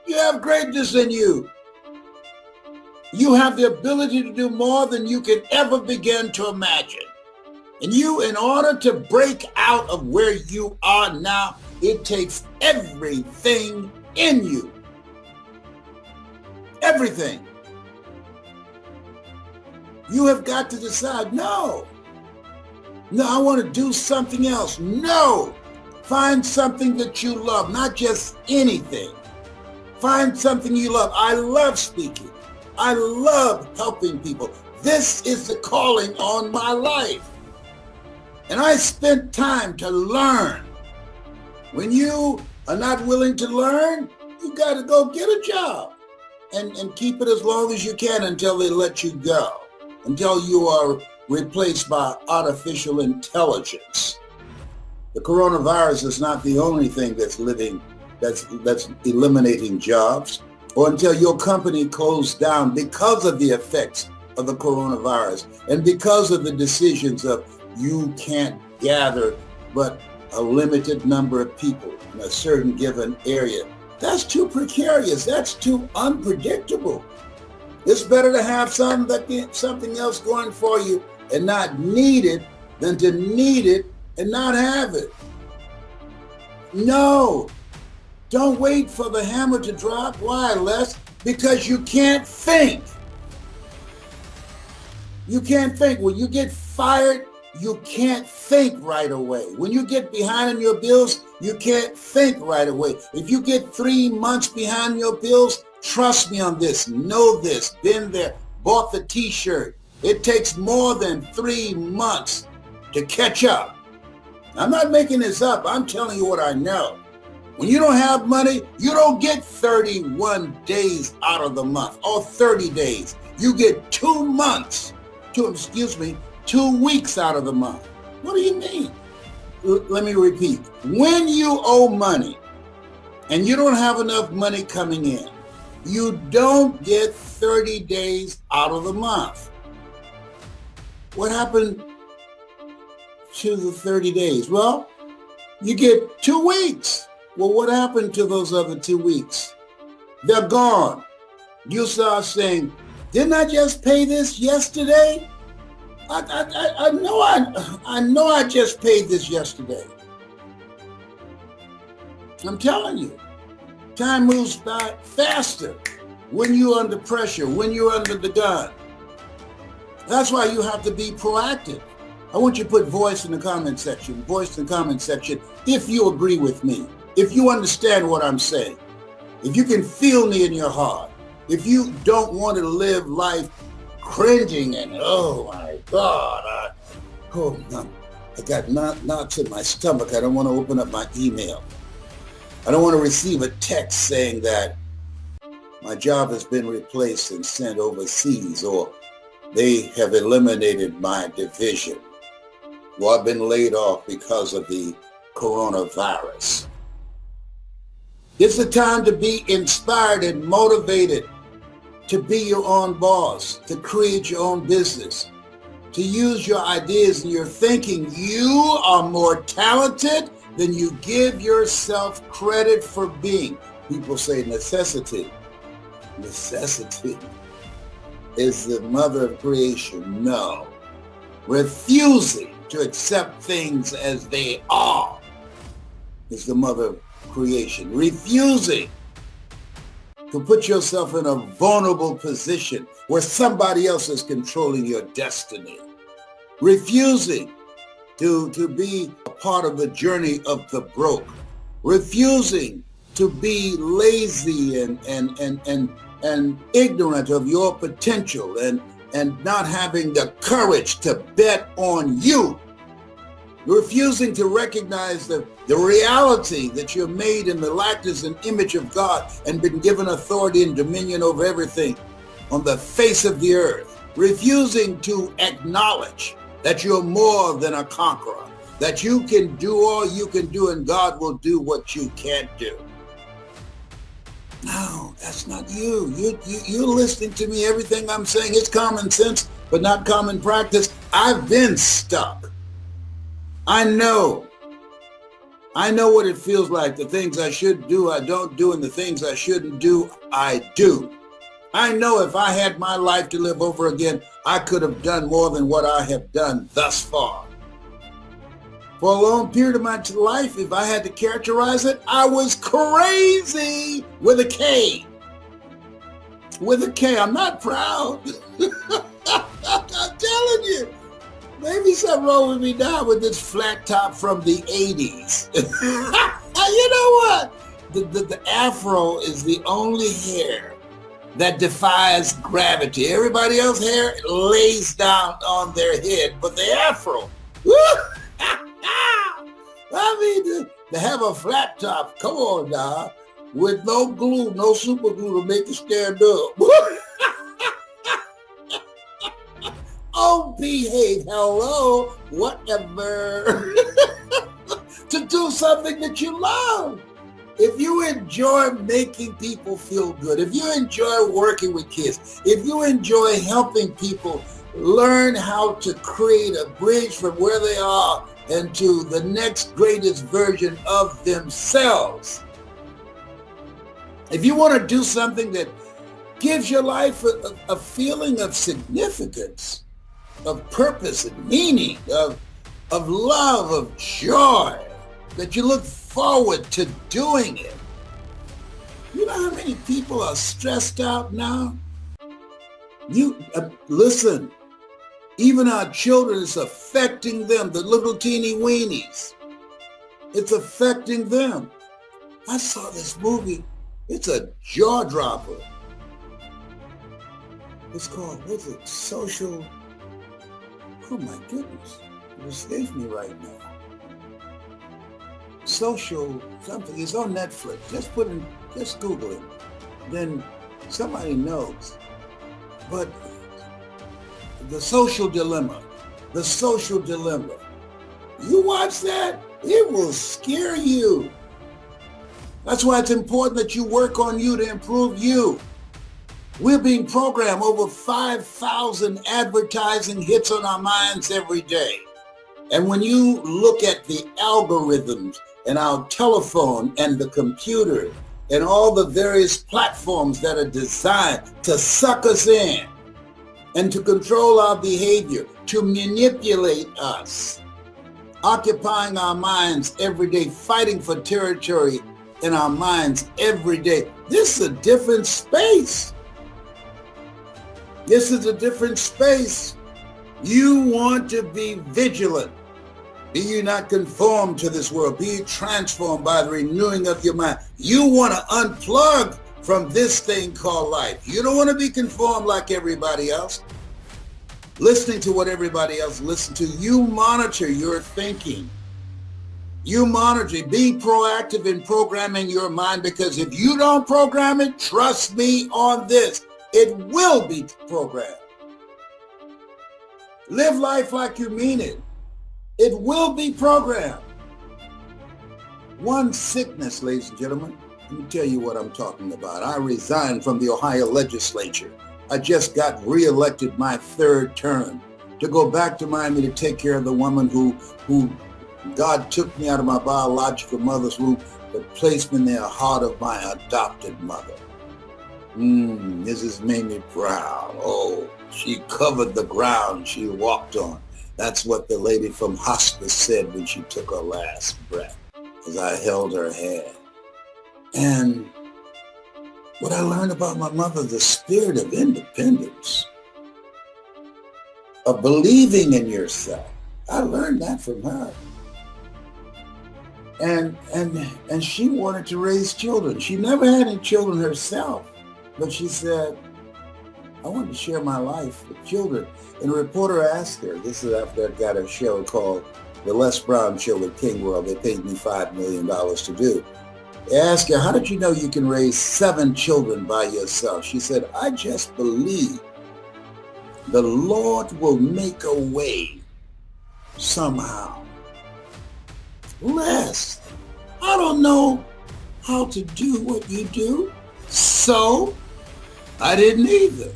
You have greatness in you. You have the ability to do more than you can ever begin to imagine. And you, in order to break out of where you are now, it takes everything in you. Everything. You have got to decide, no, I want to do something else. No, find something that you love, not just anything. Find something you love. I love speaking. I love helping people. This is the calling on my life. And I spent time to learn. When you are not willing to learn, you got to go get a job and keep it as long as you can until they let you go, until you are replaced by artificial intelligence. The coronavirus is not the only thing that's eliminating jobs, or until your company closed down because of the effects of the coronavirus and because of the decisions of you can't gather but a limited number of people in a certain given area. That's too precarious. That's too unpredictable. It's better to have something else going for you and not need it than to need it and not have it. No, don't wait for the hammer to drop. Why, Les? Because you can't think. You can't think. When you get fired, you can't think right away. When you get behind on your bills, you can't think right away. If you get 3 months behind your bills, trust me on this, know this, been there, bought the t-shirt. It takes more than 3 months to catch up. I'm not making this up. I'm telling you what I know. When you don't have money, you don't get 31 days out of the month or 30 days. You get 2 weeks out of the month. What do you mean? Let me repeat. When you owe money and you don't have enough money coming in, you don't get 30 days out of the month. What happened to the 30 days? Well, you get 2 weeks. Well, what happened to those other 2 weeks? They're gone. You start saying, didn't I just pay this yesterday? I know I just paid this yesterday. I'm telling you, time moves by faster when you're under pressure, when you're under the gun. That's why you have to be proactive. I want you to put voice in the comment section if you agree with me, if you understand what I'm saying, if you can feel me in your heart, if you don't want to live life cringing and, oh my God, I got knots in my stomach. I don't want to open up my email. I don't want to receive a text saying that my job has been replaced and sent overseas, or they have eliminated my division, or I've been laid off because of the coronavirus. It's the time to be inspired and motivated, to be your own boss, to create your own business, to use your ideas and your thinking. You are more talented than you give yourself credit for being. People say necessity. Necessity is the mother of creation. No. Refusing to accept things as they are is the mother of creation. Refusing to put yourself in a vulnerable position where somebody else is controlling your destiny. Refusing to be a part of the journey of the broke. Refusing to be lazy and ignorant of your potential and not having the courage to bet on you. Refusing to recognize the reality that you're made in the likeness and image of God and been given authority and dominion over everything on the face of the earth. Refusing to acknowledge that you're more than a conqueror, that you can do all you can do and God will do what you can't do. No, that's not you. You're listening to me. Everything I'm saying is common sense, but not common practice. I've been stuck. I know. I know what it feels like. The things I should do, I don't do, and the things I shouldn't do, I do. I know if I had my life to live over again, I could have done more than what I have done thus far. For a long period of my life, if I had to characterize it, I was crazy with a K. With a K. I'm not proud. I'm telling you. Maybe something wrong with me now with this flat top from the 80s. You know what? The afro is the only hair that defies gravity. Everybody else's hair lays down on their head, but the afro, I mean, to have a flat top, come on now, with no glue, no super glue to make it stand up. Oh, behave, hello, whatever. To do something that you love. If you enjoy making people feel good, if you enjoy working with kids, if you enjoy helping people learn how to create a bridge from where they are and to the next greatest version of themselves, if you want to do something that gives your life a feeling of significance, of purpose and meaning, of love, of joy, that you look forward to doing it. You know how many people are stressed out now? Listen, even our children, it's affecting them, the little teeny weenies. It's affecting them. I saw this movie. It's a jaw dropper. It's called, what's it, Social, oh my goodness, it escapes me right now. Social something, it's on Netflix. Just Google it. Then somebody knows. But the social dilemma. You watch that, it will scare you. That's why it's important that you work on you to improve you. We're being programmed, over 5,000 advertising hits on our minds every day. And when you look at the algorithms and our telephone and the computer and all the various platforms that are designed to suck us in and to control our behavior, to manipulate us, occupying our minds every day, fighting for territory in our minds every day. This is a different space. This is a different space. You want to be vigilant. Be you not conformed to this world. Be you transformed by the renewing of your mind. You want to unplug from this thing called life. You don't want to be conformed like everybody else, listening to what everybody else listens to. You monitor your thinking. You monitor. Be proactive in programming your mind, because if you don't program it, trust me on this, it will be programmed. Live life like you mean it. It will be programmed. One sickness, ladies and gentlemen. Let me tell you what I'm talking about. I resigned from the Ohio legislature. I just got reelected my third term to go back to Miami to take care of the woman who God took me out of my biological mother's womb, but placed me in the heart of my adopted mother. This has made me proud. Oh, she covered the ground she walked on. That's what the lady from hospice said when she took her last breath, as I held her hand. And what I learned about my mother, the spirit of independence, of believing in yourself. I learned that from her. And she wanted to raise children. She never had any children herself, but she said, I want to share my life with children. And a reporter asked her, this is after I got a show called The Les Brown Show with King World. They paid me $5 million to do. They asked her, how did you know you can raise 7 children by yourself? She said, I just believe the Lord will make a way somehow. Les, I don't know how to do what you do, so I didn't either.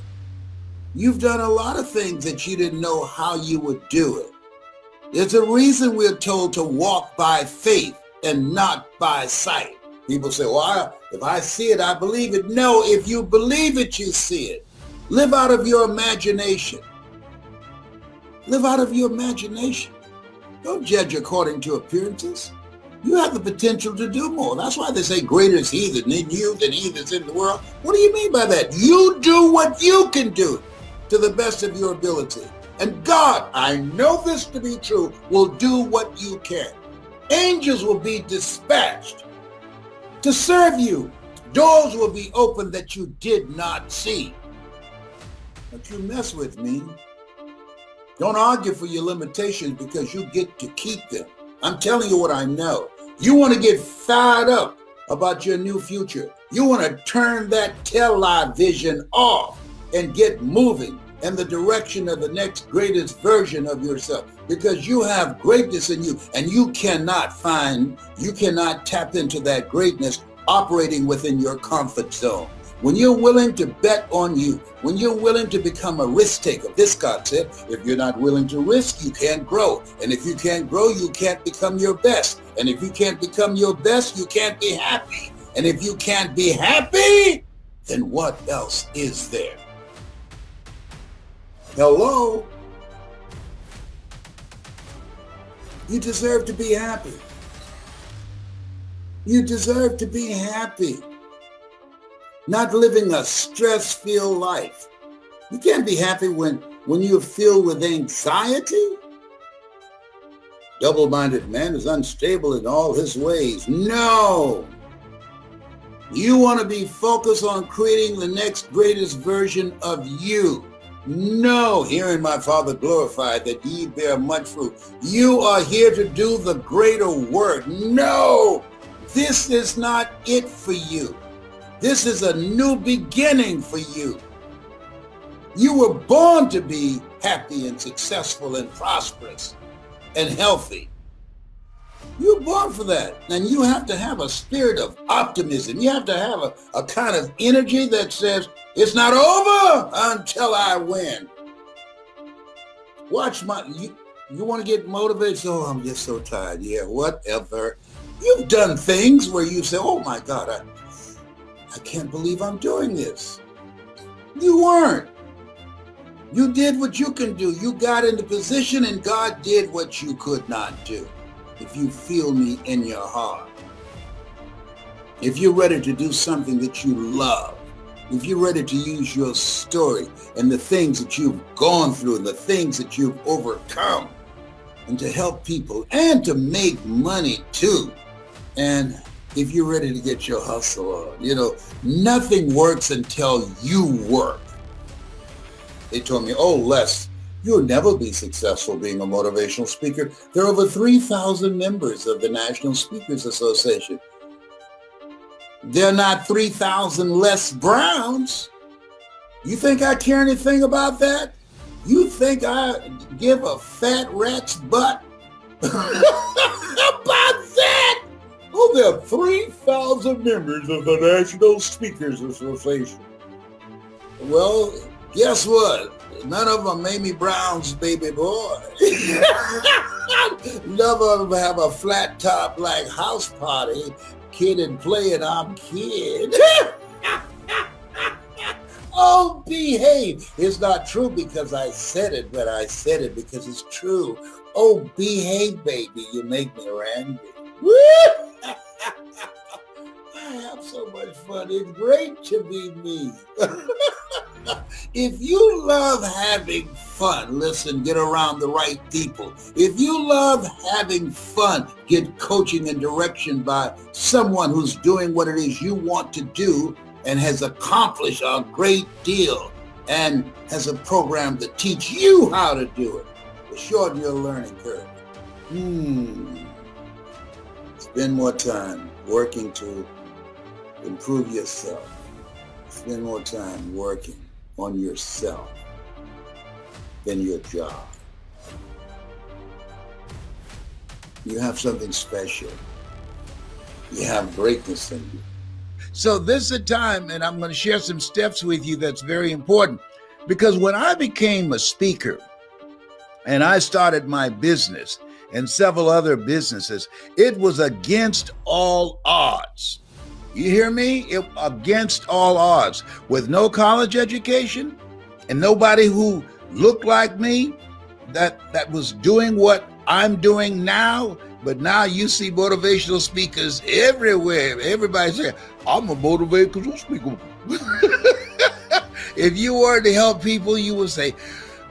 You've done a lot of things that you didn't know how you would do it. There's a reason we're told to walk by faith and not by sight. People say, well, if I see it, I believe it. No, if you believe it, you see it. Live out of your imagination. Live out of your imagination. Don't judge according to appearances. You have the potential to do more. That's why they say greater is he that's in you than he that's in the world. What do you mean by that? You do what you can do to the best of your ability. And God, I know this to be true, will do what you can. Angels will be dispatched to serve you. Doors will be opened that you did not see. But you mess with me. Don't argue for your limitations because you get to keep them. I'm telling you what I know. You want to get fired up about your new future. You want to turn that television off and get moving in the direction of the next greatest version of yourself, because you have greatness in you, and you cannot tap into that greatness operating within your comfort zone. When you're willing to bet on you, when you're willing to become a risk taker, this God said, if you're not willing to risk, you can't grow. And if you can't grow, you can't become your best. And if you can't become your best, you can't be happy. And if you can't be happy, then what else is there? Hello? You deserve to be happy. You deserve to be happy. Not living a stress-filled life. You can't be happy when you're filled with anxiety. Double-minded man is unstable in all his ways. No! You want to be focused on creating the next greatest version of you. No, hearing my Father glorified that ye bear much fruit. You are here to do the greater work. No, this is not it for you. This is a new beginning for you. You were born to be happy and successful and prosperous and healthy. You were born for that. And you have to have a spirit of optimism. You have to have a kind of energy that says, it's not over until I win. Watch you want to get motivated? Oh, I'm just so tired. Yeah, whatever. You've done things where you say, oh my God, I can't believe I'm doing this. You weren't. You did what you can do. You got into position and God did what you could not do. If you feel me in your heart. If you're ready to do something that you love. If you're ready to use your story and the things that you've gone through and the things that you've overcome and to help people and to make money too. And if you're ready to get your hustle on, nothing works until you work. They told me, oh, Les, you'll never be successful being a motivational speaker. There are over 3,000 members of the National Speakers Association. They're not 3,000 Les Browns. You think I care anything about that? You think I give a fat rat's butt about that? Oh, there are 3,000 members of the National Speakers Association. Well, guess what? None of them Mamie Brown's baby boy. None of them have a flat top like house party. Kid and play and I'm kid. Oh, behave. It's not true because I said it, but I said it because it's true. Oh, behave, baby. You make me angry. I have so much fun. It's great to be me. If you love having fun, listen, get around the right people. If you love having fun, get coaching and direction by someone who's doing what it is you want to do and has accomplished a great deal and has a program to teach you how to do it, to shorten your learning curve. Spend more time working to improve yourself. Spend more time working on yourself than your job. You have something special. You have greatness in you. So this is a time, and I'm going to share some steps with you that's very important. Because when I became a speaker and I started my business, and several other businesses. It was against all odds. You hear me? Against all odds. With no college education and nobody who looked like me that was doing what I'm doing now. But now you see motivational speakers everywhere. Everybody saying, I'm a motivational speaker. If you were to help people, you would say,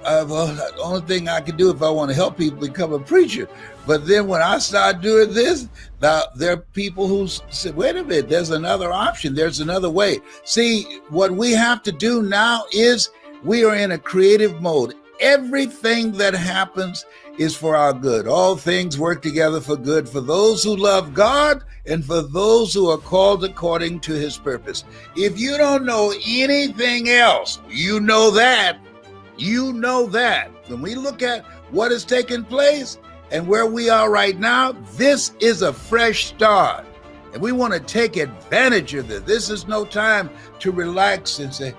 well, the only thing I can do if I want to help people become a preacher. But then when I start doing this, now there are people who said, wait a minute, there's another option. There's another way. See, what we have to do now is we are in a creative mode. Everything that happens is for our good. All things work together for good for those who love God and for those who are called according to his purpose. If you don't know anything else, you know that. You know that. When we look at what has taken place and where we are right now, this is a fresh start. And we want to take advantage of this. This is no time to relax and say,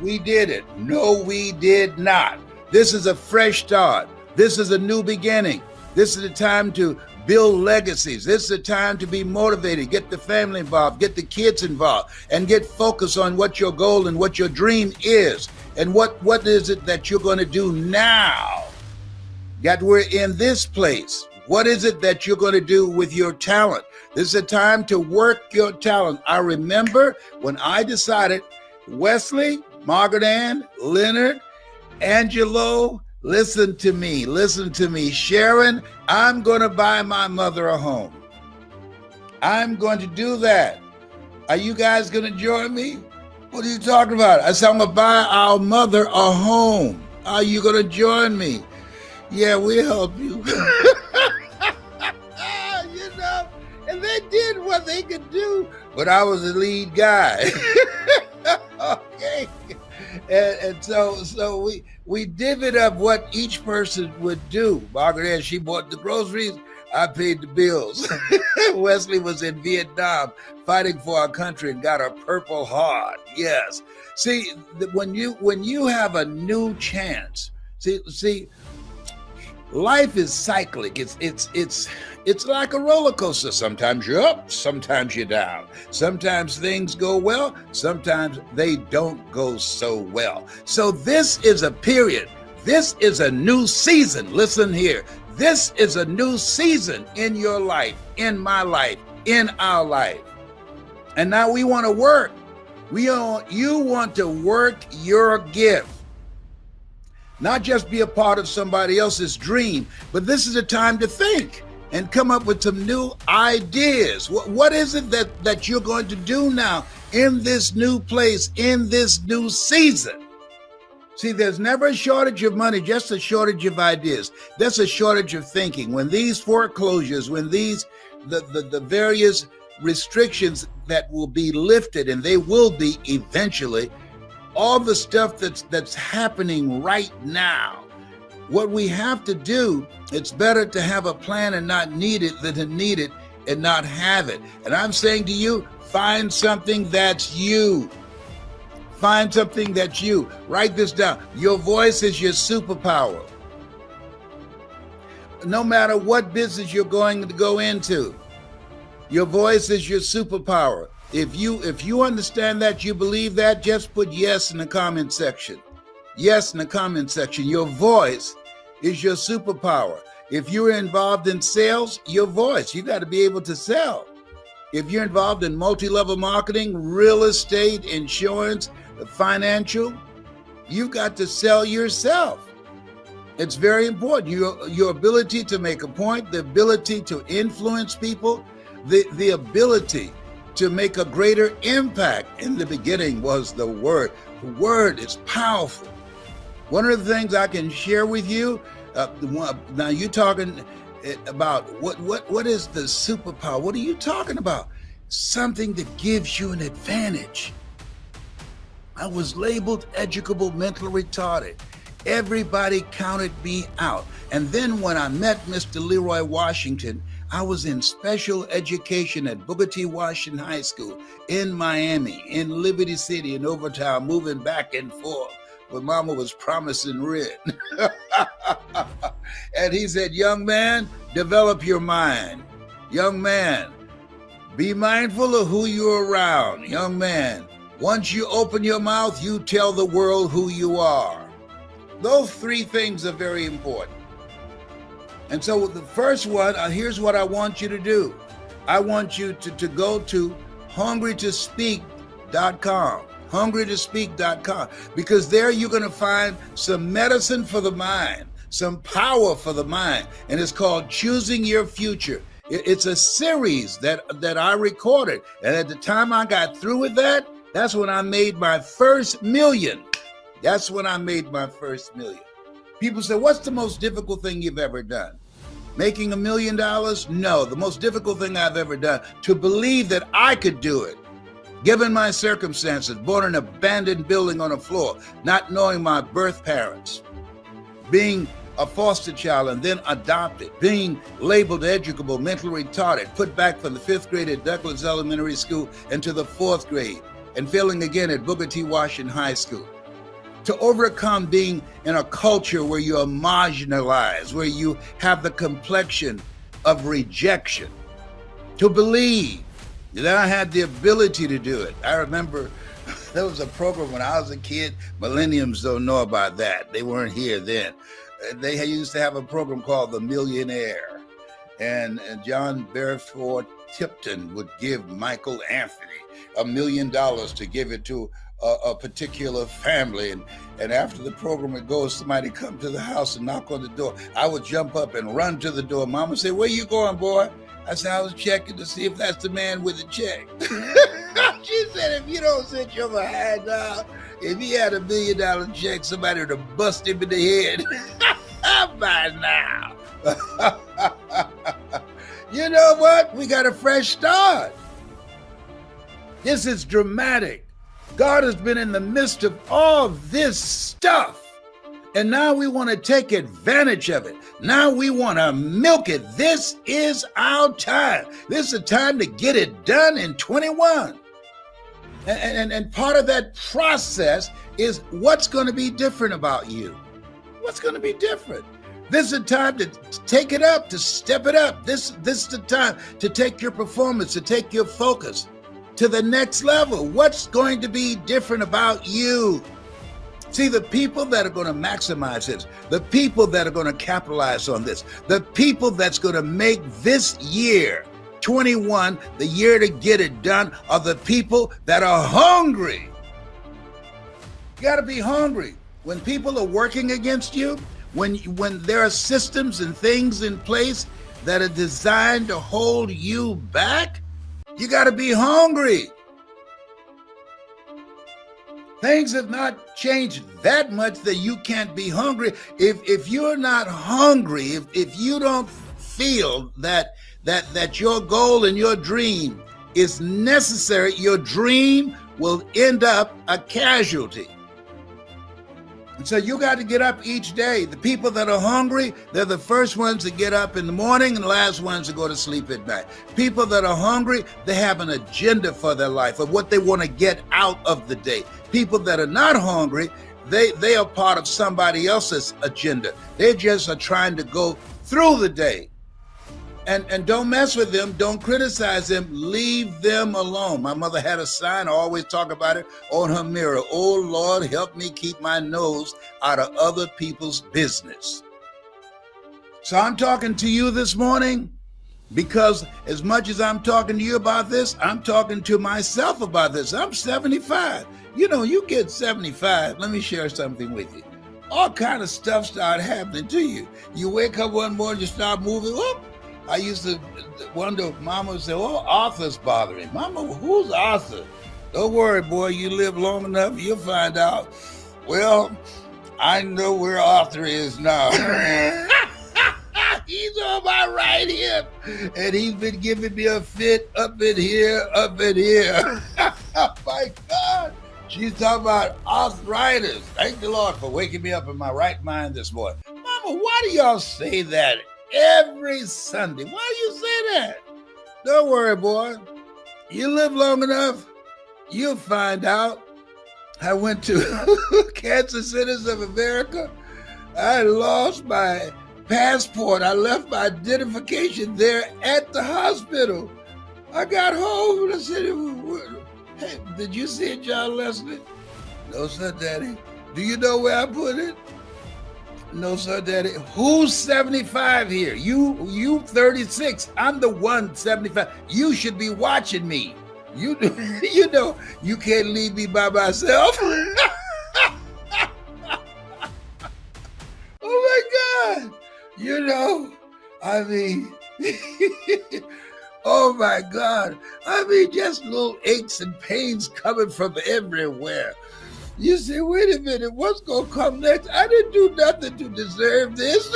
we did it. No, we did not. This is a fresh start. This is a new beginning. This is the time to build legacies. This is the time to be motivated, get the family involved, get the kids involved, and get focused on what your goal and what your dream is. And what is it that you're going to do now that we're in this place? What is it that you're going to do with your talent? This is a time to work your talent. I remember when I decided, Wesley, Margaret Ann, Leonard, Angelo, listen to me. Sharon, I'm going to buy my mother a home. I'm going to do that. Are you guys going to join me? What are you talking about? I said, I'm going to buy our mother a home. Are you going to join me? Yeah, we'll help you. You know, and they did what they could do, but I was the lead guy. Okay. And so we divvied up what each person would do. Margaret Ann, she bought the groceries. I paid the bills. Wesley was in Vietnam fighting for our country and got a Purple Heart. Yes. See, when you have a new chance, see, life is cyclic. It's like a roller coaster. Sometimes you're up, sometimes you're down. Sometimes things go well, sometimes they don't go so well. So this is a period. This is a new season. Listen here. This is a new season in your life, in my life, in our life. And now we want to work. You want to work your gift. Not just be a part of somebody else's dream, but this is a time to think and come up with some new ideas. What is it that you're going to do now in this new place, in this new season? See, there's never a shortage of money, just a shortage of ideas. There's a shortage of thinking. When these foreclosures, when the various restrictions that will be lifted, and they will be eventually, all the stuff that's happening right now, what we have to do, it's better to have a plan and not need it than to need it and not have it. And I'm saying to you, find something that's you. Find something that's you. Write this down. Your voice is your superpower. No matter what business you're going to go into, your voice is your superpower. If you understand that, you believe that, just put yes in the comment section. Yes in the comment section. Your voice is your superpower. If you're involved in sales, your voice, you got to be able to sell. If you're involved in multi-level marketing, real estate, insurance, financial, you've got to sell yourself. It's very important. Your ability to make a point, the ability to influence people, the ability to make a greater impact. In the beginning was the Word. The Word is powerful. One of the things I can share with you, now you're talking about what is the superpower? What are you talking about? Something that gives you an advantage. I was labeled educable, mentally retarded. Everybody counted me out. And then when I met Mr. Leroy Washington, I was in special education at Booker T. Washington High School in Miami, in Liberty City, in Overtown, moving back and forth. But Mama was promising rent. And he said, young man, develop your mind. Young man, be mindful of who you're around. Young man, once you open your mouth, you tell the world who you are. Those three things are very important. And so the first one, here's what I want you to do. I want you to go to hungrytospeak.com, hungrytospeak.com, because there you're going to find some medicine for the mind, some power for the mind, and it's called Choosing Your Future. It's a series that I recorded, and at the time I got through with that, that's when I made my first million. That's when I made my first million. People say, what's the most difficult thing you've ever done? Making $1 million? No, the most difficult thing I've ever done, to believe that I could do it. Given my circumstances, born in an abandoned building on a floor, not knowing my birth parents, being a foster child and then adopted, being labeled educable, mentally retarded, put back from the 5th grade at Douglas Elementary School into the 4th grade, and failing again at Booker T. Washington High School. To overcome being in a culture where you are marginalized, where you have the complexion of rejection. To believe that I had the ability to do it. I remember there was a program when I was a kid. Millenniums don't know about that. They weren't here then. They used to have a program called The Millionaire. And John Beresford Tipton would give Michael Anthony $1 million to give it to a particular family, and after the program would go, somebody come to the house and knock on the door. I would jump up and run to the door. Mama said, where you going, boy? I said, I was checking to see if that's the man with the check. She said, if you don't sit your behind down, if he had $1 million check, somebody would have busted him in the head by now. You know what? We got a fresh start. This is dramatic. God has been in the midst of all this stuff, and now we want to take advantage of it. Now we want to milk it. This is our time. This is the time to get it done in 21. And part of that process is what's going to be different about you. What's going to be different? This is the time to take it up, to step it up. This is the time to take your performance, to take your focus to the next level. What's going to be different about you? See, the people that are going to maximize this, the people that are going to capitalize on this, the people that's going to make this year, 21, the year to get it done, are the people that are hungry. You got to be hungry. When people are working against you, when there are systems and things in place that are designed to hold you back, you got to be hungry. Things have not changed that much that you can't be hungry. If you're not hungry, if you don't feel that your goal and your dream is necessary, your dream will end up a casualty. And so you got to get up each day. The people that are hungry, they're the first ones to get up in the morning and the last ones to go to sleep at night. People that are hungry, they have an agenda for their life of what they want to get out of the day. People that are not hungry, they are part of somebody else's agenda. They just are trying to go through the day. And don't mess with them. Don't criticize them. Leave them alone. My mother had a sign, I always talk about it, on her mirror. Oh, Lord, help me keep my nose out of other people's business. So I'm talking to you this morning because as much as I'm talking to you about this, I'm talking to myself about this. I'm 75. You know, you get 75. Let me share something with you. All kind of stuff start happening to you. You wake up one morning, you start moving. Whoop. I used to wonder, Mama would say, oh, Arthur's bothering. Mama, who's Arthur? Don't worry, boy, you live long enough, you'll find out. Well, I know where Arthur is now. He's on my right hip, and he's been giving me a fit up in here, up in here. My God, she's talking about arthritis. Thank the Lord for waking me up in my right mind this morning. Mama, why do y'all say that every Sunday? Why do you say that? Don't worry, boy. You live long enough, you'll find out. I went to Cancer Centers of America. I lost my passport. I left my identification there at the hospital. I got home and I said, hey, did you see it, John Leslie? No, sir, Daddy. Do you know where I put it? No, sir, Daddy. Who's 75 here? You 36. I'm the one 75. You should be watching me. You know, you can't leave me by myself. Oh my God. You know, I mean, oh my God. I mean, just little aches and pains coming from everywhere. You say, wait a minute, what's going to come next? I didn't do nothing to deserve this.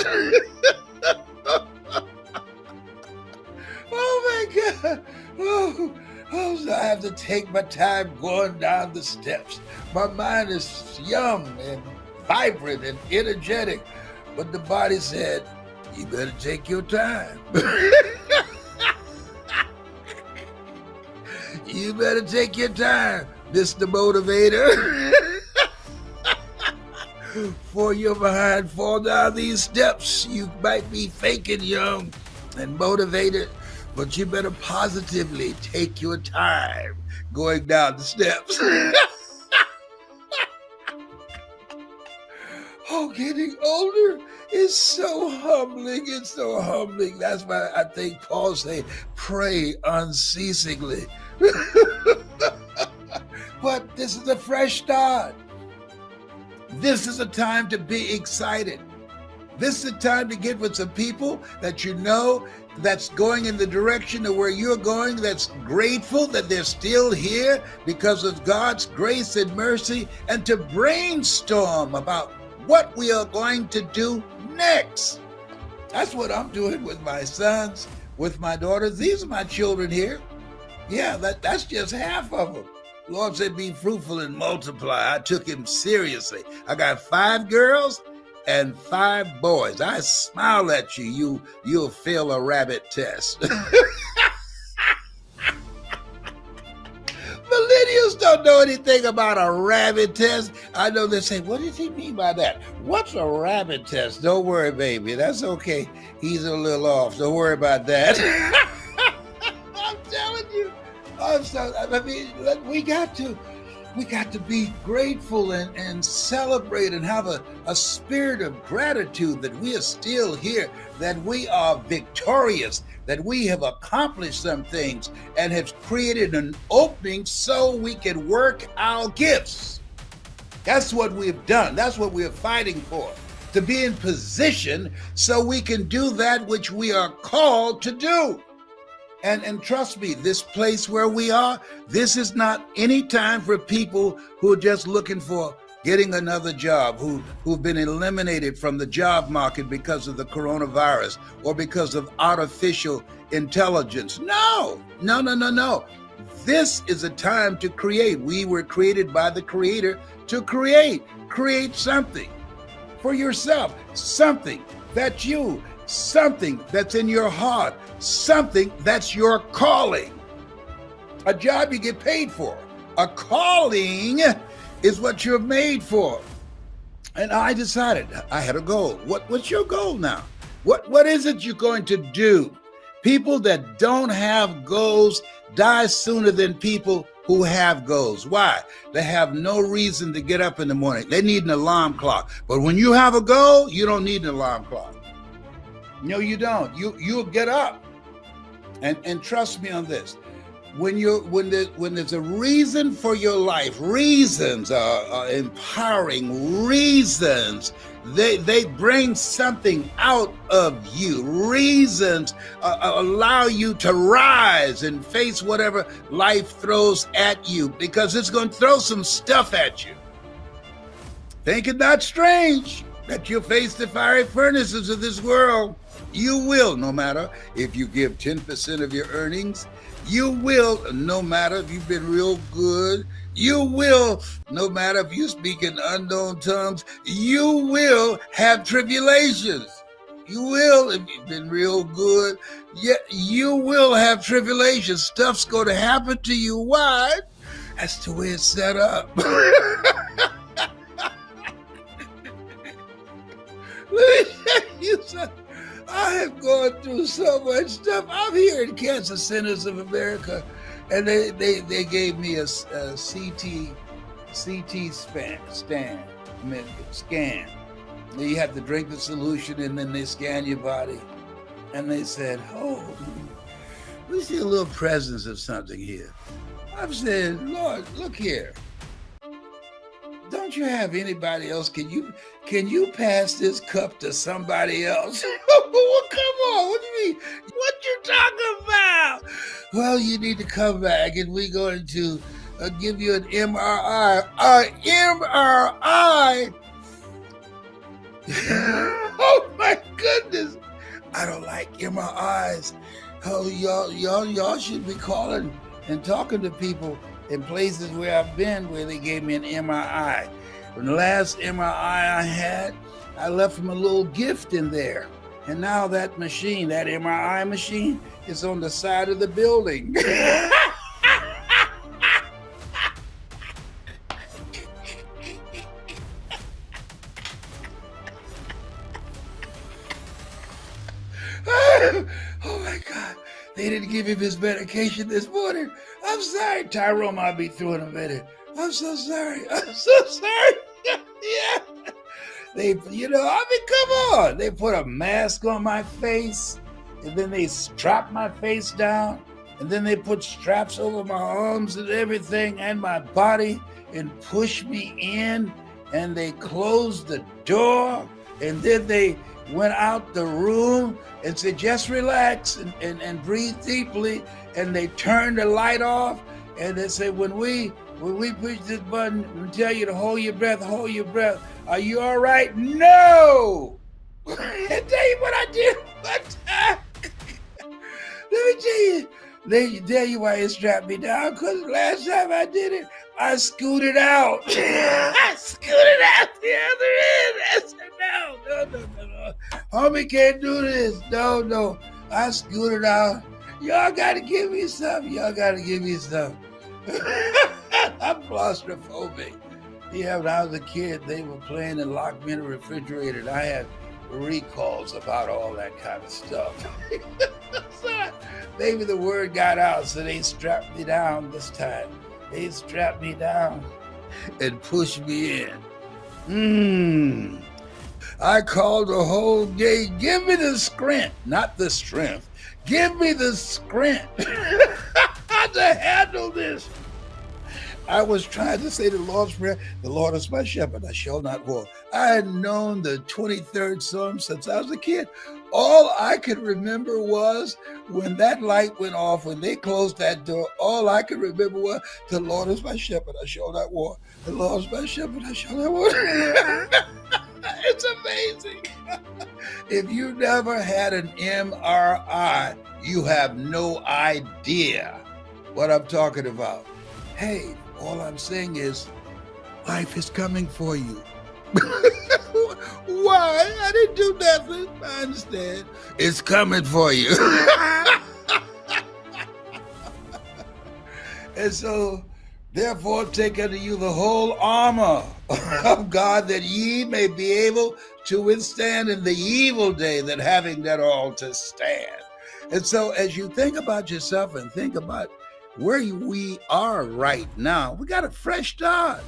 Oh my God. Oh, so I have to take my time going down the steps. My mind is young and vibrant and energetic, but the body said, you better take your time. You better take your time, Mr. Motivator. For you're behind, fall down these steps. You might be faking young and motivated, but you better positively take your time going down the steps. Oh, getting older is so humbling. It's so humbling. That's why I think Paul say, pray unceasingly. But this is a fresh start. This is a time to be excited. This is a time to get with some people that you know that's going in the direction of where you're going, that's grateful that they're still here because of God's grace and mercy, and to brainstorm about what we are going to do next. That's what I'm doing with my sons, with my daughters. These are my children here. Yeah, that's just half of them. Lord said, be fruitful and multiply. I took him seriously. I got 5 girls and 5 boys. I smile at you. You'll fail a rabbit test. Millennials don't know anything about a rabbit test. I know they say, what does he mean by that? What's a rabbit test? Don't worry, baby. That's okay. He's a little off. Don't worry about that. I'm telling you. I mean, we got to be grateful and celebrate and have a spirit of gratitude that we are still here, that we are victorious, that we have accomplished some things and have created an opening so we can work our gifts. That's what we've done. That's what we're fighting for, to be in position so we can do that which we are called to do. And trust me, this place where we are, this is not any time for people who are just looking for getting another job, who've been eliminated from the job market because of the coronavirus or because of artificial intelligence. No. This is a time to create. We were created by the Creator to create. Create something for yourself, something that's you, something that's in your heart, something that's your calling. A job you get paid for. A calling is what you're made for. And I decided, I had a goal. What's your goal now? What is it you're going to do? People that don't have goals die sooner than people who have goals. Why? They have no reason to get up in the morning. They need an alarm clock. But when you have a goal, you don't need an alarm clock. No, you don't. You'll get up. And trust me on this. When there's a reason for your life, reasons are empowering reasons. They bring something out of you. Reasons allow you to rise and face whatever life throws at you, because it's going to throw some stuff at you. Think it not strange that you'll face the fiery furnaces of this world. You will, no matter if you give 10% of your earnings. You will, no matter if you've been real good. You will, no matter if you speak in unknown tongues. You will have tribulations. You will, if you've been real good. Yet you will have tribulations. Stuff's going to happen to you. Why? That's the way it's set up. Let me tell you something. I have gone through so much stuff. I'm here in Cancer Centers of America, and they gave me a CT scan. You have to drink the solution, and then they scan your body. And they said, oh, we see a little presence of something here. I've said, Lord, look here. Don't you have anybody else? Can you pass this cup to somebody else? Well, come on, what do you mean? What you talking about? Well, you need to come back, and we're going to give you an MRI. MRI? Oh my goodness! I don't like MRIs. Oh, y'all should be calling and talking to people in places where I've been where they gave me an MRI. From the last MRI I had, I left them a little gift in there. And now that machine, that MRI machine, is on the side of the building. Oh my God, they didn't give him his medication this morning. I'm sorry, Tyrone might be through in a minute. I'm so sorry. Yeah. Come on. They put a mask on my face, and then they strap my face down, and then they put straps over my arms and everything and my body and push me in, and they closed the door, and then they went out the room and said, just relax and breathe deeply. And they turned the light off, and they said, when we push this button and tell you to hold your breath, are you all right? No! I tell you what I did one time. Let me tell you why it strapped me down, because last time I did it, I scooted out. I scooted out the other end. I said, no. Homie can't do this. No. I scooted out. Y'all got to give me some. I'm claustrophobic. Yeah, when I was a kid, they were playing and locked me in a refrigerator, and I had recalls about all that kind of stuff. So maybe the word got out, so they strapped me down this time. They strapped me down and pushed me in. I called the whole day, give me the script, not the strength. Give me the script to handle this. I was trying to say the Lord's Prayer, the Lord is my shepherd, I shall not want. I had known the 23rd Psalm since I was a kid. All I could remember was when that light went off, when they closed that door, all I could remember was, the Lord is my shepherd, I shall not want. The Lord is my shepherd, I shall not want. It's amazing. If you never had an MRI, you have no idea what I'm talking about. Hey, all I'm saying is, life is coming for you. Why? I didn't do nothing. I understand. It's coming for you. And so, therefore, take unto you the whole armor of God, that ye may be able to withstand in the evil day, that having that all to stand. And so, as you think about yourself and think about where we are right now, we got a fresh start.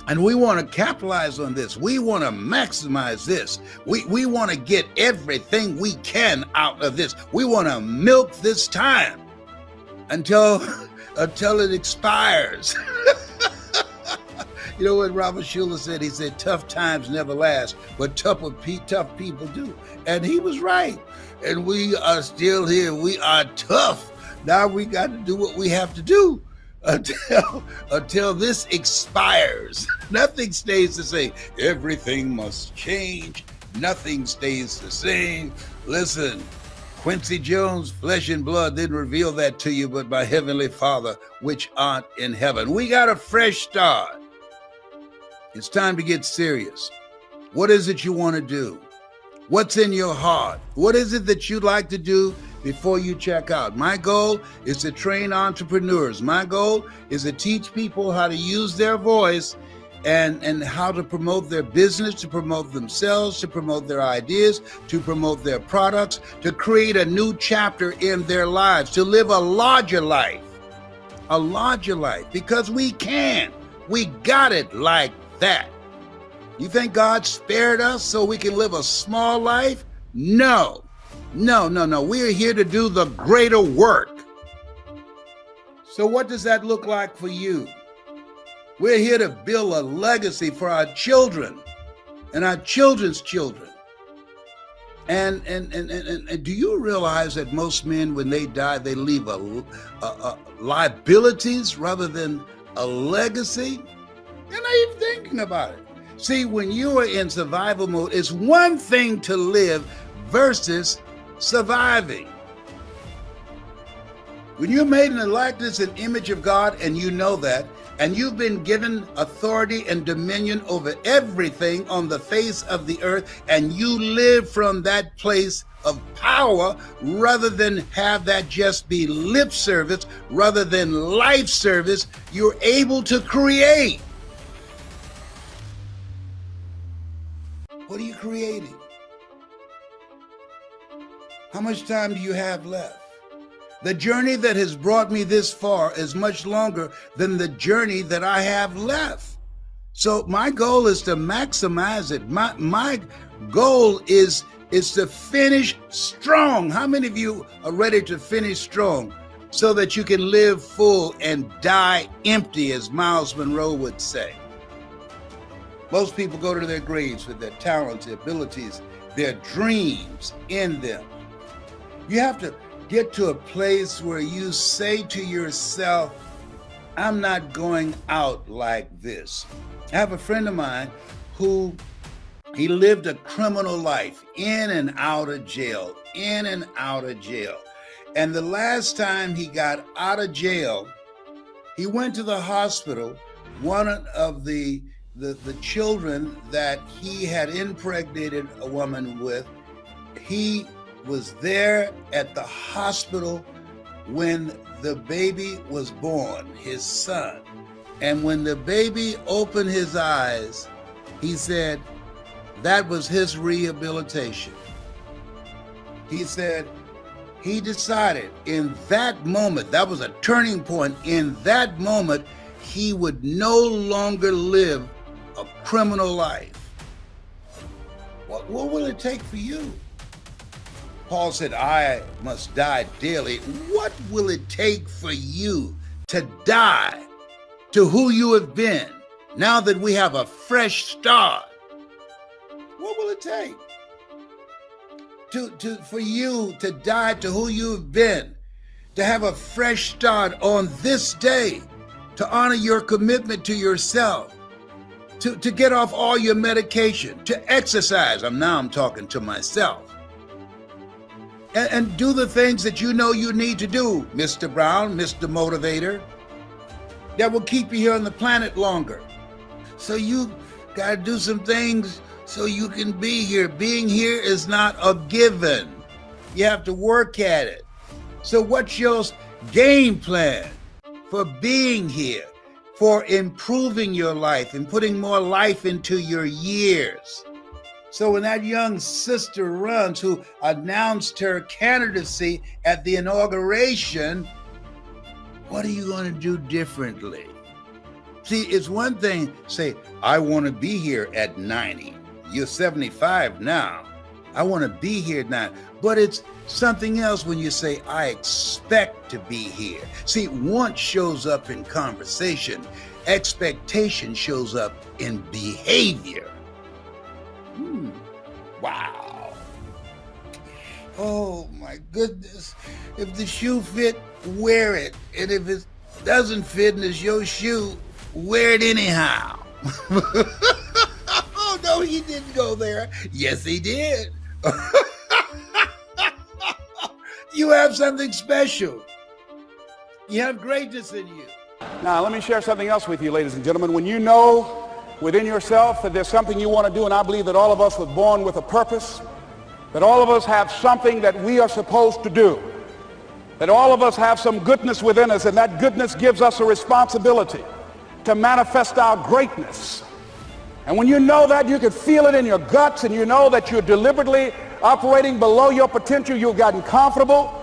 And we want to capitalize on this. We want to maximize this. We want to get everything we can out of this. We want to milk this time until it expires. You know what Robert Schuller said? He said, tough times never last, but tough people do. And he was right. And we are still here. We are tough. Now we got to do what we have to do until this expires. Nothing stays the same. Everything must change. Nothing stays the same. Listen, Quincy Jones, flesh and blood didn't reveal that to you, but my heavenly Father, which art in heaven. We got a fresh start. It's time to get serious. What is it you want to do? What's in your heart? What is it that you'd like to do before you check out? My goal is to train entrepreneurs. My goal is to teach people how to use their voice and how to promote their business, to promote themselves, to promote their ideas, to promote their products, to create a new chapter in their lives, to live a larger life, because we can. We got it like that. You think God spared us so we can live a small life? No. We're here to do the greater work. So what does that look like for you? We're here to build a legacy for our children and our children's children. And do you realize that most men, when they die, they leave liabilities rather than a legacy? They're not even thinking about it. See, when you are in survival mode, it's one thing to live versus surviving. When you're made in the likeness and image of God, and you know that, and you've been given authority and dominion over everything on the face of the earth, and you live from that place of power rather than have that just be lip service, rather than life service, you're able to create. What are you creating? How much time do you have left? The journey that has brought me this far is much longer than the journey that I have left. So my goal is to maximize it. My goal is to finish strong. How many of you are ready to finish strong so that you can live full and die empty, as Miles Monroe would say? Most people go to their graves with their talents, their abilities, their dreams in them. You have to get to a place where you say to yourself, I'm not going out like this. I have a friend of mine who he lived a criminal life, in and out of jail, in and out of jail. And the last time he got out of jail, he went to the hospital. One of the children that he had impregnated a woman with, he was there at the hospital when the baby was born, his son. And when the baby opened his eyes, he said that was his rehabilitation. He said he decided in that moment, that was a turning point. In that moment, he would no longer live a criminal life. What will it take for you? Paul said, I must die daily. What will it take for you to die to who you have been now that we have a fresh start? What will it take for you to die to who you have been, to have a fresh start on this day, to honor your commitment to yourself, to get off all your medication, to exercise? I'm talking to myself. And do the things that you know you need to do, Mr. Brown, Mr. Motivator, that will keep you here on the planet longer. So you got to do some things so you can be here. Being here is not a given. You have to work at it. So what's your game plan for being here, for improving your life and putting more life into your years? So when that young sister runs, who announced her candidacy at the inauguration, what are you going to do differently? See, it's one thing to say, I want to be here at 90. You're 75 now. I want to be here now. But it's something else when you say, I expect to be here. See, want shows up in conversation. Expectation shows up in behavior. Wow. Oh my goodness. If the shoe fit, wear it. And if it doesn't fit and it's your shoe, wear it anyhow. Oh no, he didn't go there. Yes, he did. You have something special. You have greatness in you. Now, let me share something else with you, ladies and gentlemen. When you know within yourself that there's something you want to do, and I believe that all of us were born with a purpose, that all of us have something that we are supposed to do, that all of us have some goodness within us, and that goodness gives us a responsibility to manifest our greatness And when you know that, you can feel it in your guts, and you know that you're deliberately operating below your potential, you've gotten comfortable,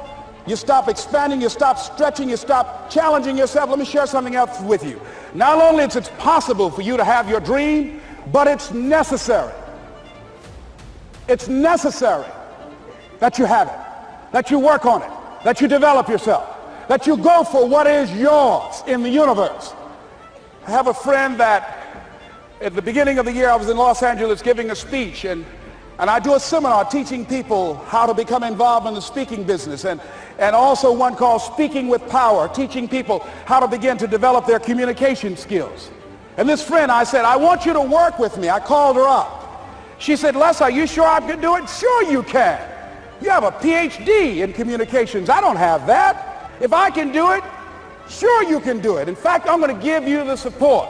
you stop expanding, you stop stretching, you stop challenging yourself. Let me share something else with you. Not only is it possible for you to have your dream, but it's necessary. It's necessary that you have it, that you work on it, that you develop yourself, that you go for what is yours in the universe. I have a friend that at the beginning of the year I was in Los Angeles giving a speech, and I do a seminar teaching people how to become involved in the speaking business, and also one called Speaking with Power, teaching people how to begin to develop their communication skills. And this friend, I said, I want you to work with me. I called her up. She said, Les, are you sure I can do it? Sure you can. You have a PhD in communications. I don't have that. If I can do it, sure you can do it. In fact, I'm going to give you the support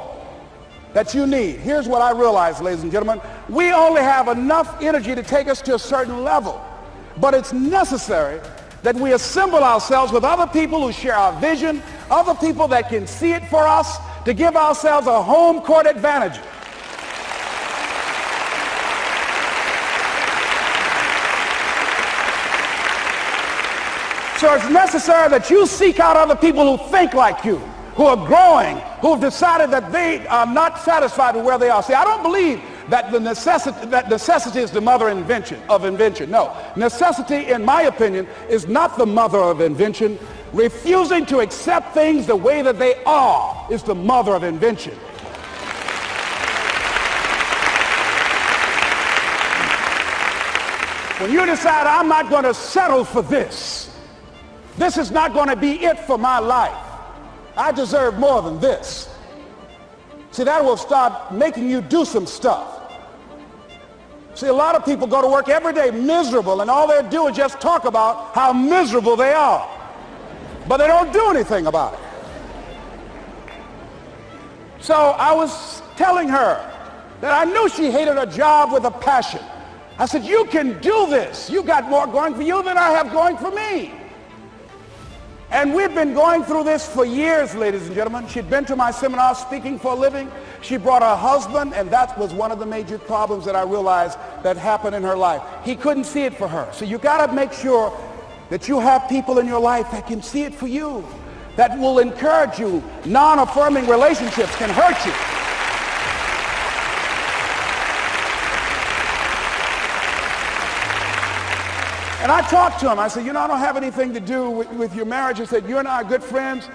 that you need. Here's what I realize, ladies and gentlemen. We only have enough energy to take us to a certain level, but it's necessary that we assemble ourselves with other people who share our vision, other people that can see it for us, to give ourselves a home court advantage. So it's necessary that you seek out other people who think like you, who are growing, who have decided that they are not satisfied with where they are. See, I don't believe that necessity is the mother of invention. No, necessity, in my opinion, is not the mother of invention. Refusing to accept things the way that they are is the mother of invention. When you decide, I'm not going to settle for this, this is not going to be it for my life, I deserve more than this. See, that will start making you do some stuff. See, a lot of people go to work every day miserable, and all they do is just talk about how miserable they are. But they don't do anything about it. So I was telling her that I knew she hated her job with a passion. I said, you can do this. You got more going for you than I have going for me. And we've been going through this for years, ladies and gentlemen. She'd been to my seminar speaking for a living. She brought her husband, and that was one of the major problems that I realized that happened in her life. He couldn't see it for her. So you got to make sure that you have people in your life that can see it for you, that will encourage you. Non-affirming relationships can hurt you. And I talked to him. I said, you know, I don't have anything to do with your marriage. I said, you and I are good friends,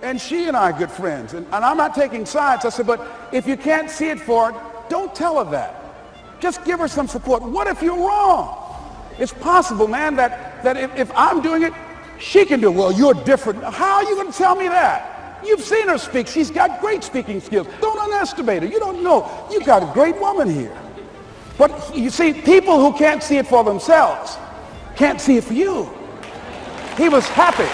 and she and I are good friends. And I'm not taking sides. I said, but if you can't see it for her, don't tell her that. Just give her some support. What if you're wrong? It's possible, man, that if I'm doing it, she can do it. Well, you're different. How are you going to tell me that? You've seen her speak. She's got great speaking skills. Don't underestimate her. You don't know. You got a great woman here. But you see, people who can't see it for themselves can't see it for you. He was happy.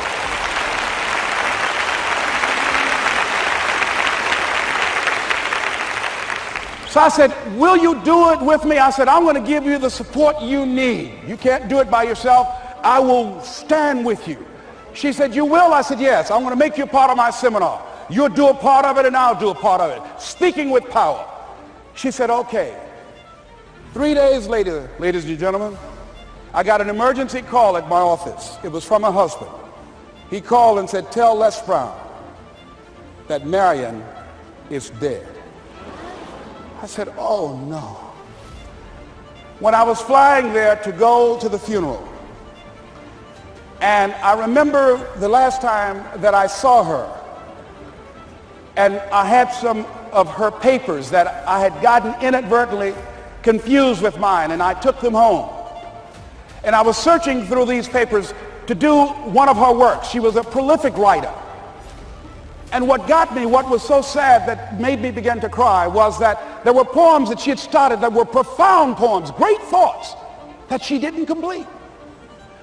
So I said, will you do it with me? I said, I'm going to give you the support you need. You can't do it by yourself. I will stand with you. She said, you will? I said, yes. I'm going to make you a part of my seminar. You'll do a part of it, and I'll do a part of it. Speaking with Power. She said, okay. 3 days later, ladies and gentlemen, I got an emergency call at my office. It was from her husband. He called and said, tell Les Brown that Marion is dead. I said, oh no. When I was flying there to go to the funeral, and I remember the last time that I saw her, and I had some of her papers that I had gotten inadvertently confused with mine, and I took them home. And I was searching through these papers to do one of her works. She was a prolific writer. And what got me, what was so sad that made me begin to cry, was that there were poems that she had started that were profound poems, great thoughts that she didn't complete.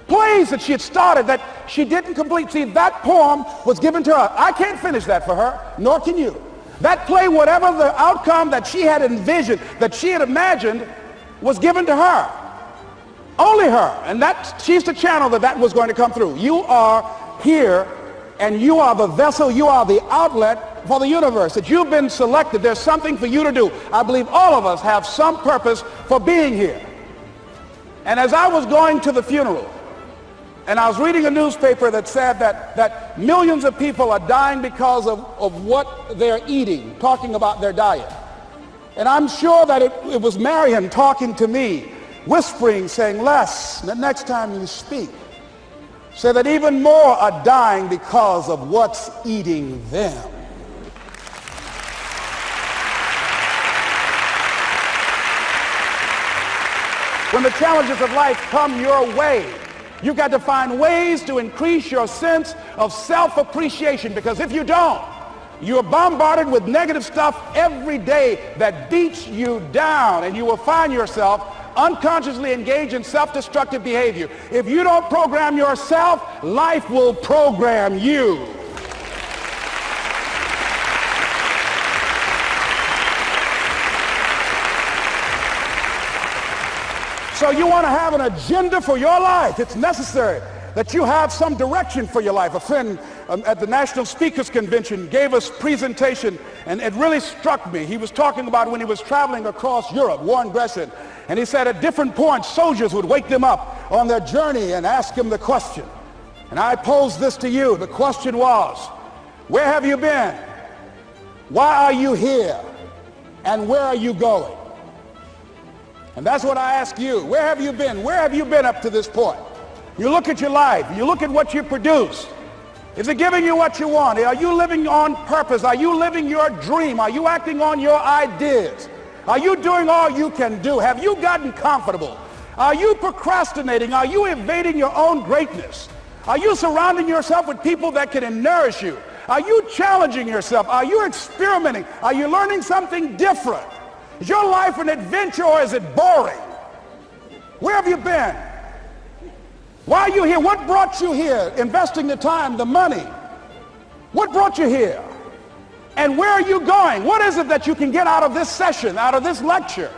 Plays that she had started that she didn't complete. See, that poem was given to her. I can't finish that for her, nor can you. That play, whatever the outcome that she had envisioned, that she had imagined, was given to her. Only her. And that she's the channel that was going to come through. You are here, and you are the vessel, you are the outlet for the universe, that you've been selected. There's something for you to do. I believe all of us have some purpose for being here. And as I was going to the funeral, and I was reading a newspaper that said that millions of people are dying because of what they're eating, talking about their diet. And I'm sure that it was Marion talking to me, whispering, saying, Les, the next time you speak, say that even more are dying because of what's eating them. When the challenges of life come your way, you've got to find ways to increase your sense of self-appreciation, because if you don't, you're bombarded with negative stuff every day that beats you down, and you will find yourself unconsciously engaged in self-destructive behavior. If you don't program yourself, life will program you. So you want to have an agenda for your life. It's necessary that you have some direction for your life. A friend at the National Speakers Convention gave us a presentation, and it really struck me. He was talking about when he was traveling across Europe, Warren Gresham, and he said at different points, soldiers would wake them up on their journey and ask him the question. And I pose this to you. The question was, where have you been? Why are you here? And where are you going? And that's what I ask you. Where have you been? Where have you been up to this point? You look at your life. You look at what you produce. Is it giving you what you want? Are you living on purpose? Are you living your dream? Are you acting on your ideas? Are you doing all you can do? Have you gotten comfortable? Are you procrastinating? Are you evading your own greatness? Are you surrounding yourself with people that can nourish you? Are you challenging yourself? Are you experimenting? Are you learning something different? Is your life an adventure, or is it boring? Where have you been? Why are you here? What brought you here? Investing the time, the money. What brought you here? And where are you going? What is it that you can get out of this session, out of this lecture?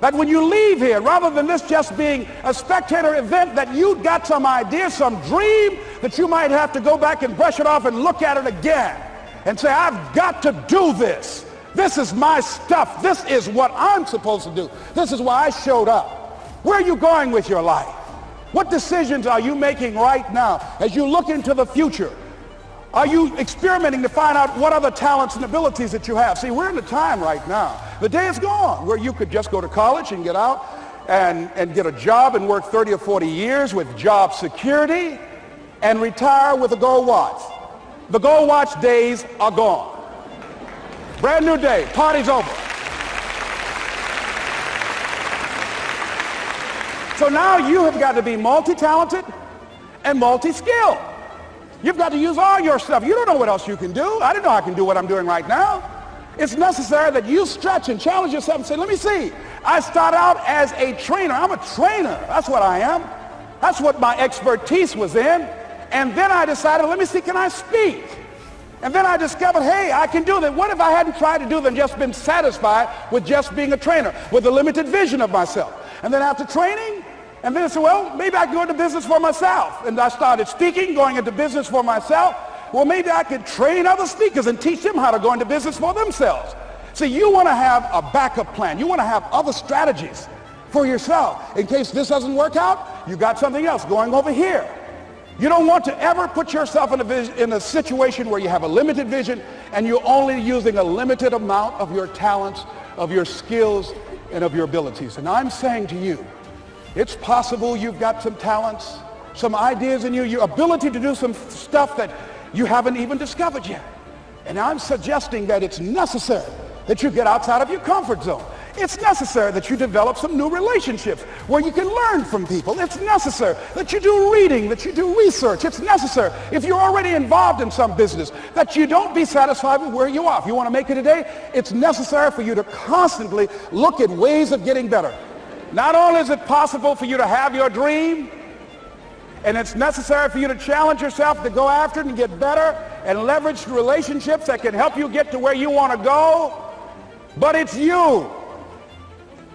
That when you leave here, rather than this just being a spectator event, that you got some idea, some dream, that you might have to go back and brush it off and look at it again and say, I've got to do this. This is my stuff. This is what I'm supposed to do. This is why I showed up. Where are you going with your life? What decisions are you making right now as you look into the future? Are you experimenting to find out what other talents and abilities that you have? See, we're in a time right now. The day is gone where you could just go to college and get out and get a job and work 30 or 40 years with job security and retire with a gold watch. The gold watch days are gone. Brand new day, party's over. So now you have got to be multi-talented and multi-skilled. You've got to use all your stuff. You don't know what else you can do. I didn't know I can do what I'm doing right now. It's necessary that you stretch and challenge yourself and say, let me see. I started out as a trainer. I'm a trainer. That's what I am. That's what my expertise was in. And then I decided, let me see, can I speak? And then I discovered, hey, I can do that. What if I hadn't tried to do that and just been satisfied with just being a trainer, with a limited vision of myself? And then after training, and then I said, well, maybe I can go into business for myself. And I started speaking, going into business for myself. Well, maybe I could train other speakers and teach them how to go into business for themselves. See, you want to have a backup plan. You want to have other strategies for yourself. In case this doesn't work out, you got something else going over here. You don't want to ever put yourself in a situation where you have a limited vision and you're only using a limited amount of your talents, of your skills, and of your abilities. And I'm saying to you, it's possible you've got some talents, some ideas in you, your ability to do some stuff that you haven't even discovered yet. And I'm suggesting that it's necessary that you get outside of your comfort zone. It's necessary that you develop some new relationships where you can learn from people. It's necessary that you do reading, that you do research. It's necessary, if you're already involved in some business, that you don't be satisfied with where you are. If you want to make it today, it's necessary for you to constantly look at ways of getting better. Not only is it possible for you to have your dream, and it's necessary for you to challenge yourself to go after it and get better and leverage relationships that can help you get to where you want to go, but it's you.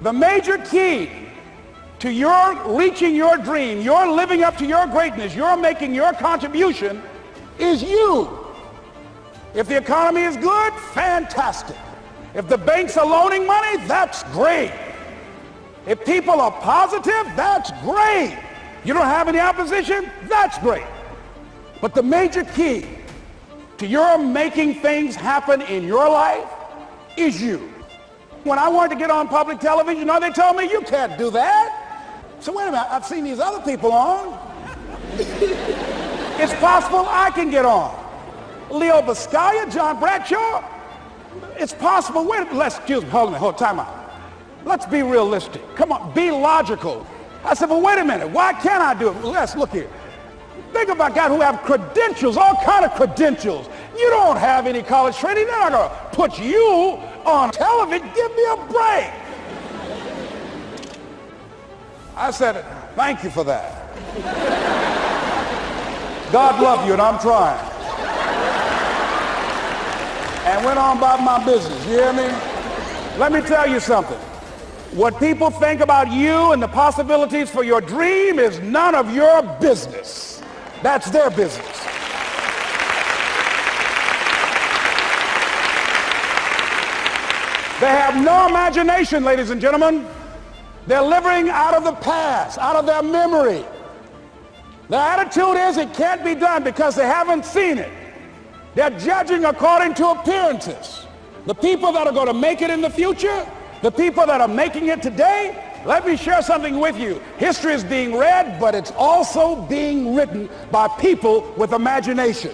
The major key to your reaching your dream, your living up to your greatness, your making your contribution is you. If the economy is good, fantastic. If the banks are loaning money, that's great. If people are positive, that's great. You don't have any opposition, that's great. But the major key to your making things happen in your life is you. When I wanted to get on public television, you know, they told me, you can't do that. So wait a minute, I've seen these other people on. It's possible I can get on. Leo Biscaya, John Bradshaw. It's possible. Excuse me, hold on, time out. Let's be realistic. Come on, be logical. I said, well, wait a minute. Why can't I do it? Well, let's look here. Think about guys who have credentials, all kind of credentials. You don't have any college training. They're not going to put you on television. Give me a break. I said, thank you for that. God love you, and I'm trying. And went on about my business. You hear me? Let me tell you something. What people think about you and the possibilities for your dream is none of your business. That's their business. They have no imagination, ladies and gentlemen. They're living out of the past, out of their memory. Their attitude is it can't be done because they haven't seen it. They're judging according to appearances. The people that are going to make it in the future, the people that are making it today, let me share something with you. History is being read, but it's also being written by people with imagination.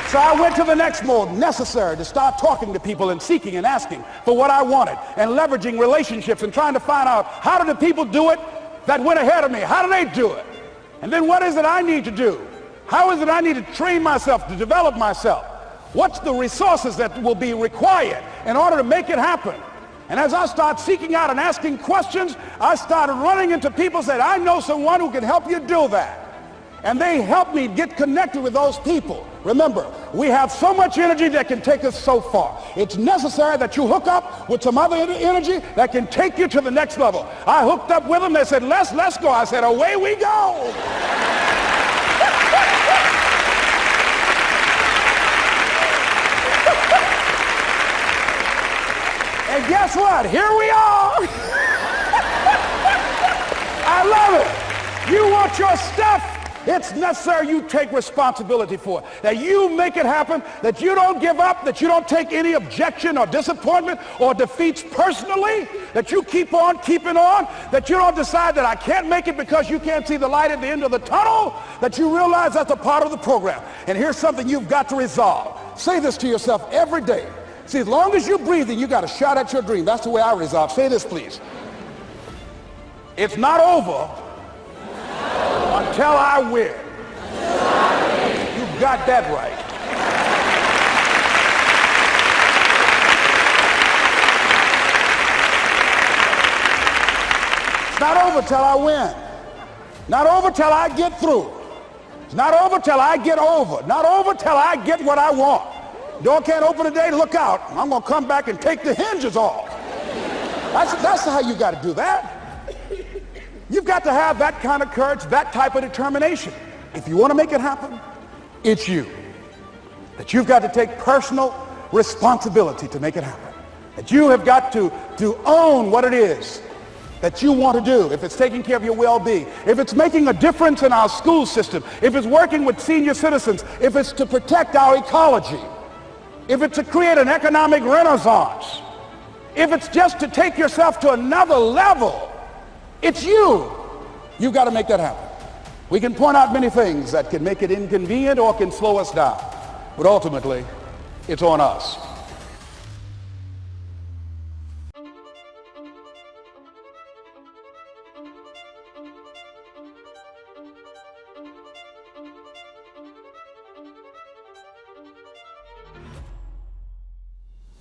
So I went to the next mode necessary to start talking to people and seeking and asking for what I wanted and leveraging relationships and trying to find out how do the people do it that went ahead of me? How do they do it? And then what is it I need to do? How is it I need to train myself, to develop myself? What's the resources that will be required in order to make it happen? And as I start seeking out and asking questions, I started running into people who said, I know someone who can help you do that. And they helped me get connected with those people. Remember, we have so much energy that can take us so far. It's necessary that you hook up with some other energy that can take you to the next level. I hooked up with them. They said, let's go. I said, away we go. And guess what? Here we are. I love it. You want your stuff? It's necessary you take responsibility for it, that you make it happen, that you don't give up, that you don't take any objection or disappointment or defeats personally, that you keep on keeping on, that you don't decide that I can't make it because you can't see the light at the end of the tunnel, that you realize that's a part of the program. And here's something you've got to resolve. Say this to yourself every day. See, as long as you're breathing, you got a shot at your dream. That's the way I resolve. Say this, please. It's not over until I win. You got that right. It's not over till I win. Not over till I get through. It's not over till I get over. Not over till I get what I want. Door can't open today, look out. I'm going to come back and take the hinges off. That's how you got to do that. You've got to have that kind of courage, that type of determination. If you want to make it happen, it's you. That you've got to take personal responsibility to make it happen. That you have got to own what it is that you want to do. If it's taking care of your well-being, if it's making a difference in our school system, if it's working with senior citizens, if it's to protect our ecology, if it's to create an economic renaissance, if it's just to take yourself to another level, it's you. You've got to make that happen. We can point out many things that can make it inconvenient or can slow us down, but ultimately, it's on us.